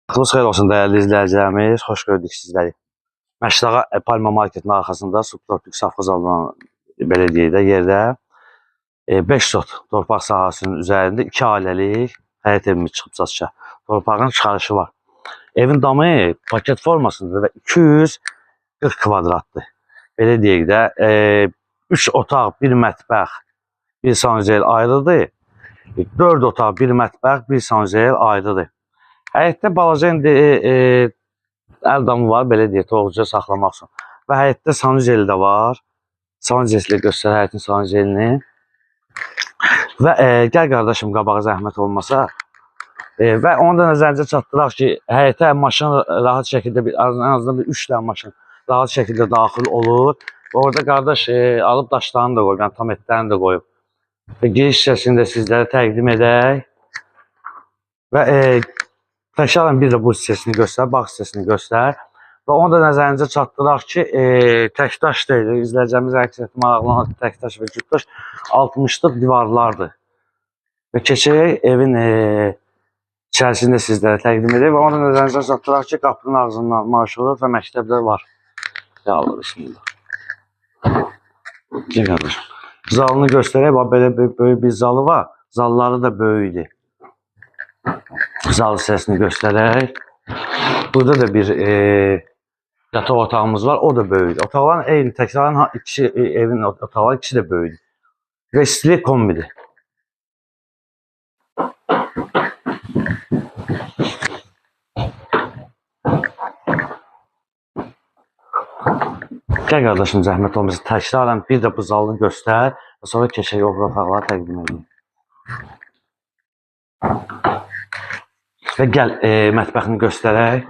Vaxtınız xeyir olsun dəyərli izləyicilərimiz, xoş gördük sizləri. Məşdağa Palma Marketin arxasında subtropik safxoz alınan belə deyək də yerdə 5 sot torpaq sahəsinin üzərində 2 ailəlik həyət evimiz çıxıb satışa. Torpağın çıxarışı var. Evin damı paket formasındadır və 240 kvadratdır. Belə deyək də 3 otaq, 1 mətbəx, 1 sanuzel ayrıdır. 4 otaq, 1 mətbəx, 1 sanuzel ayrıdır. Həyətdə balaca indi əl damı var, belə deyək, toğuca saxlamaq üçün. Və həyətdə sanuzel də var. Sanuzel göstər həyətin sanuzelini. Və gəl qardaşım qabağa zəhmət olmasa. Və onu da nəzərinizə çatdıraq ki, həyətə maşın rahat şəkildə, ən azından 3 dənə maşın rahat şəkildə daxil olur. Orada qardaş alıb daşlarını da qoyub, yəni tam etlərini də qoyub. Və giriş hissəsində sizlərə təqdim edək. Və təkrarən bir də bu hissəsini göstər, bağ hissəsini göstər. Və onu da nəzərinizə çatdıraq ki, təkdaş deyil. İzləyəcəyimiz əksəriyyəti maraqlanan təkdaş və cütdaş 60'lıq divarlardır. Və keçərək evin içərisində sizlərə təqdim edək. Və onu da nəzərinizə çatdıraq ki, qapının ağzından marşrut və məktəblər var. Ya Allah, bismillah. Gəl qardaşım. Zalını göstərək. Belə böyük bir zalı var. Zalları da böyükdür. Zal hissəsini göstərək. Burada da bir yataq otağımız var. O da böyükdür. Otaqların eyni, təkrarən evin otaqları ikisi də böyükdür. Və istili kombidir. Gəl qardaşım, zəhmət olmasa təkrarən bir də bu zalını göstər və sonra keçək o otaqları təqdim edeyim. Və gəl mətbəxini göstərək.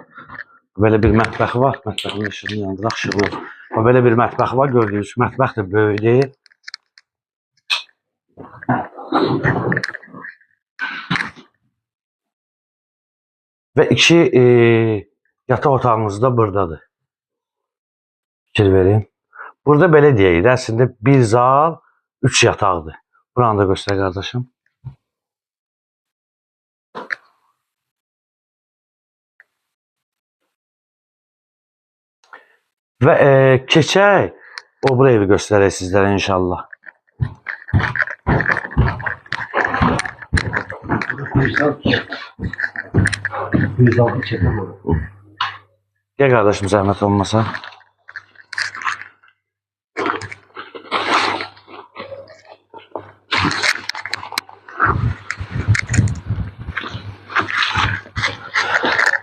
Belə bir mətbəxi var. Mətbəxinin işığını yandıraq, işığı olur. Belə bir mətbəxi var, gördüyünüz mətbəx də böyükdür. Və 2 yataq otağımız da buradadır. Fikir verin. Burada belə deyək də, əslində 1 zal, 3 yataqdır. Buranı da göstər qardaşım. Və keçək, o bu evi göstərək sizlərə inşallah. Gəl qardaşım, zəhmət olmasa.